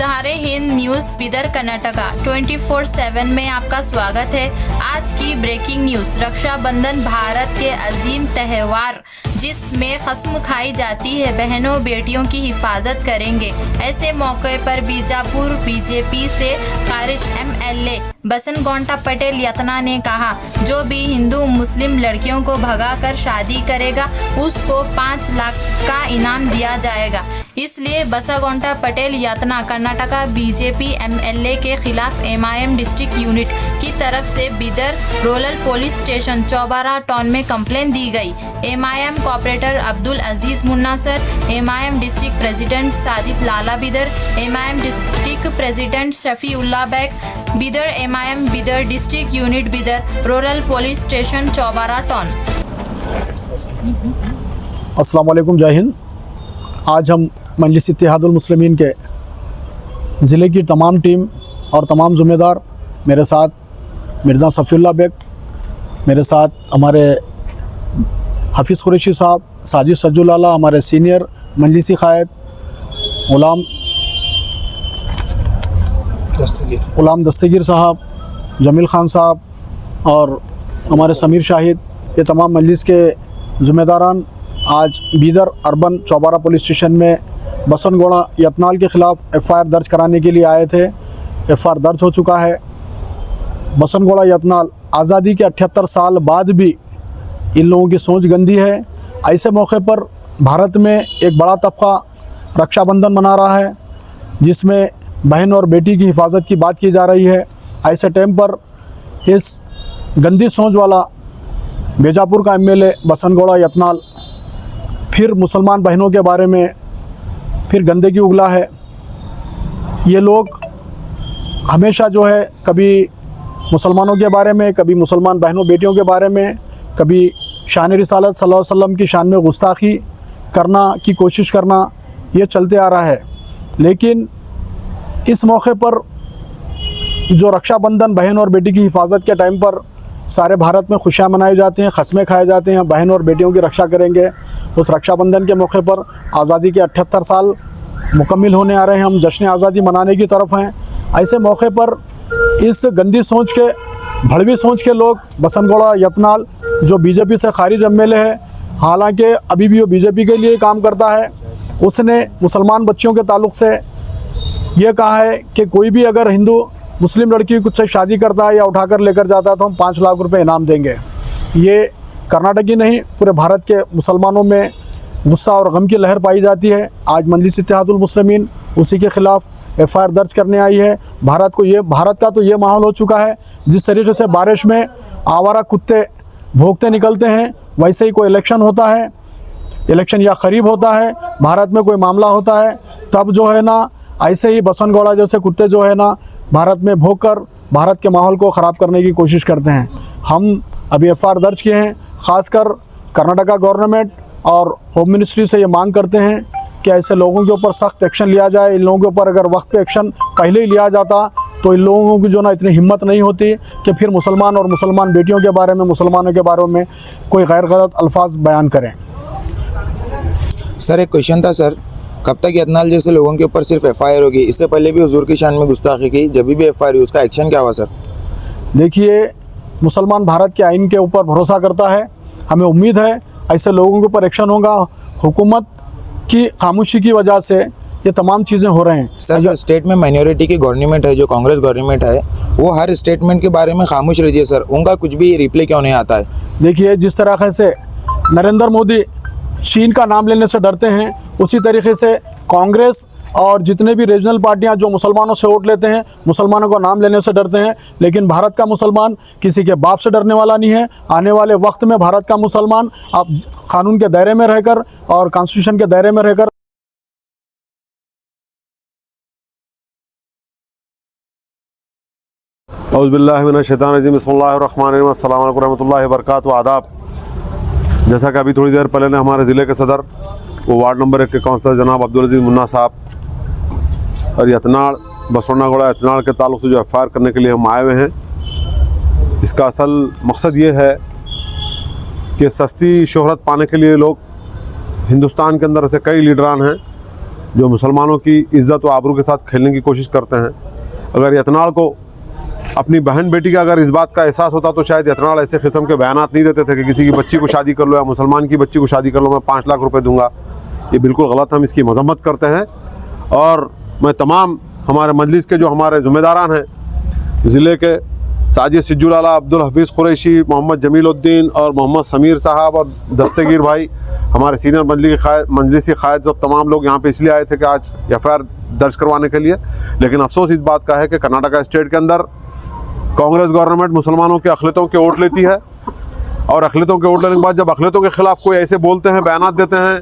धारे हिंद न्यूज़ बिदर कर्नाटका 24/7 में आपका स्वागत है। आज की ब्रेकिंग न्यूज़, रक्षाबंधन भारत के अजीम त्यौहार जिसमें खस्म खाई जाती है, बहनों बेटियों की हिफाजत करेंगे। ऐसे मौके पर बीजापुर बीजेपी से खारिज MLA बसनगौंडा पटेल यतना ने कहा, जो भी हिंदू मुस्लिम लड़कियों को भगाकर शादी करेगा उसको 5 लाख का इनाम दिया जाएगा। इसलिए बसनगौंडा पटेल यतना कर्नाटका बीजेपी MLA के खिलाफ MIM डिस्ट्रिक्ट यूनिट की तरफ से Bidar rural police station Chaubara town में कंप्लेन दी गई। MIM corporator Abdul Aziz Munna sir, MIM district president Sajid Lala Bidar, MIM district president Shafi Ulla Baig Bidar, MIM Bidar district unit Bidar rural police station Chaubara town. अस्सलाम वालेकुम, जय हिंद। आज हम मजलिस इत्तेहादुल मुस्लिमीन के ज़िले की तमाम टीम और तमाम ज़िम्मेदार, मेरे साथ मिर्ज़ा सफ़ीउल्लाह बेग, मेरे साथ हमारे हफ़ीज़ कुरैशी साहब, साजिद सज्जुल आला, हमारे सीनियर मजलिसी क़ायद ग़ुलाम दस्तगीर साहब, जमील ख़ान साहब और हमारे समीर शाहिद, ये तमाम मजलिस के ज़िम्मेदारान आज बीदर अर्बन चौबारा पुलिस स्टेशन में बसनगौंडा यतनाल के ख़िलाफ़ FIR दर्ज कराने के लिए आए थे। FIR दर्ज हो चुका है। बसनगौंडा यतनाल आज़ादी के 78 साल बाद भी इन लोगों की सोच गंदी है। ऐसे मौके पर भारत में एक बड़ा तबका रक्षाबंधन मना रहा है, जिसमें बहन और बेटी की हिफाजत की बात की जा रही है। ऐसे टाइम पर इस गंदी सोच वाला बीजापुर का MLA बसनगौंडा यतनाल फिर मुसलमान बहनों के बारे में फिर गंदगी उगला है। ये लोग हमेशा जो है कभी मुसलमानों के बारे में, कभी मुसलमान बहनों बेटियों के बारे में, कभी शान रिसालत सल्लल्लाहु अलैहि वसल्लम की शान में गुस्ताखी करना की कोशिश करना, ये चलते आ रहा है। लेकिन इस मौके पर जो रक्षाबंधन बहन और बेटी की हिफाजत के टाइम पर सारे भारत में खुशियाँ मनाई जाती हैं, खस्में खाए जाते हैं, बहन और बेटियों की रक्षा करेंगे। उस रक्षाबंधन के मौके पर आज़ादी के 78 साल मुकम्मिल होने आ रहे हैं, हम जश्न आज़ादी मनाने की तरफ हैं। ऐसे मौके पर इस गंदी सोच के, भड़वी सोच के लोग बसनगौंडा यतनाल जो बीजेपी से खारिज MLA है, हालांकि अभी भी वो बीजेपी के लिए काम करता है, उसने मुसलमान बच्चियों के ताल्लुक़ से ये कहा है कि कोई भी अगर हिंदू मुस्लिम लड़की कुछ से शादी करता है या उठाकर लेकर जाता है तो हम 5 लाख रुपए इनाम देंगे। ये कर्नाटक ही नहीं, पूरे भारत के मुसलमानों में गुस्सा और गम की लहर पाई जाती है। आज मजलिस इत्तेहादुल मुस्लिमीन उसी के ख़िलाफ़ FIR दर्ज करने आई है। भारत का तो ये माहौल हो चुका है, जिस तरीके से बारिश में आवारा कुत्ते भौंकते निकलते हैं, वैसे ही कोई इलेक्शन होता है, इलेक्शन या करीब होता है, भारत में कोई मामला होता है, तब जो है ना ऐसे ही बसनगौंडा जैसे कुत्ते जो है ना भारत में भौंक कर भारत के माहौल को ख़राब करने की कोशिश करते हैं। हम अभी FIR दर्ज किए हैं। ख़ासकर कर्नाटका गवर्नमेंट और होम मिनिस्ट्री से ये मांग करते हैं कि ऐसे लोगों के ऊपर सख्त एक्शन लिया जाए। इन लोगों के ऊपर अगर वक्त पे एक्शन पहले ही लिया जाता तो इन लोगों की जो ना इतनी हिम्मत नहीं होती कि फिर मुसलमान और मुसलमान बेटियों के बारे में, मुसलमानों के बारे में कोई गैर गलत अल्फाज बयान करें। सर, एक क्वेश्चन था सर, कब तक यतनाल जैसे लोगों के ऊपर सिर्फ FIR होगी? इससे पहले भी हुजूर की शान में गुस्ताखी की, जब भी FIR हुई उसका एक्शन क्या हुआ सर? देखिए, मुसलमान भारत के आइन के ऊपर भरोसा करता है। हमें उम्मीद है ऐसे लोगों के ऊपर एक्शन होगा। हुकूमत की खामोशी की वजह से ये तमाम चीज़ें हो रहे हैं। सर, जो स्टेट में माइनॉरिटी की गवर्नमेंट है, जो कांग्रेस गवर्नमेंट है, वो हर स्टेटमेंट के बारे में खामोश रहती है सर, उनका कुछ भी रिप्लाई क्यों नहीं आता है? देखिए, जिस तरीके से नरेंद्र मोदी चीन का नाम लेने से डरते हैं, उसी तरीके से कांग्रेस और जितने भी रीजनल पार्टियां जो मुसलमानों से वोट लेते हैं, मुसलमानों का नाम लेने से डरते हैं। लेकिन भारत का मुसलमान किसी के बाप से डरने वाला नहीं है। आने वाले वक्त में भारत का मुसलमान अब कानून के दायरे में रहकर और कॉन्स्टिट्यूशन के दायरे में रहकर औज़ुबिल्लाहि मिनश्शैतानिर्रजीम, बिस्मिल्लाहिर्रहमानिर्रहीम, अस्सलाम वालेकुम रहमतुल्लाहि व बरकातुहू। आदाब। जैसा कि अभी थोड़ी देर पहले ने हमारे ज़िले के सदर वो वार्ड नंबर 1 के काउंसलर जनाब अब्दुल अजीज़ मुन्ना साहब और यतनाल बसनगौंडा यतनाल के ताल्लुक़ से जो FIR करने के लिए हम आए हुए हैं, इसका असल मकसद ये है कि सस्ती शोहरत पाने के लिए लोग हिंदुस्तान के अंदर ऐसे कई लीडरान हैं जो मुसलमानों की इज़्ज़त व आबरू के साथ खेलने की कोशिश करते हैं। अगर यतनाल को अपनी बहन बेटी का अगर इस बात का एहसास होता तो शायद यतनाल ऐसे किस्म के बयानात नहीं देते थे कि किसी की बच्ची को शादी कर लो या मुसलमान की बच्ची को शादी कर लो, मैं 5 लाख रुपए दूंगा। ये बिल्कुल गलत, हम इसकी मजम्मत करते हैं। और मैं तमाम हमारे मजलिस के जो हमारे ज़िम्मेदारान हैं, ज़िले के साजिद सिज्जुल आला, अब्दुल हफीज़ कुरैशी, मोहम्मद जमीलुद्दीन और मोहम्मद समीर साहब और दस्तगीर भाई, हमारे सीनियर मजलिसी क़ायद, सब तमाम लोग यहाँ पे इसलिए आए थे कि आज FIR दर्ज करवाने के लिए। लेकिन अफसोस इस बात का है कि कर्नाटका स्टेट के अंदर कांग्रेस गवर्नमेंट मुसलमानों के अक़लियतों के वोट लेती है, और अक़लियतों के वोट लेने के बाद जब अक़लियतों के ख़िलाफ़ कोई ऐसे बोलते हैं, बयानात देते हैं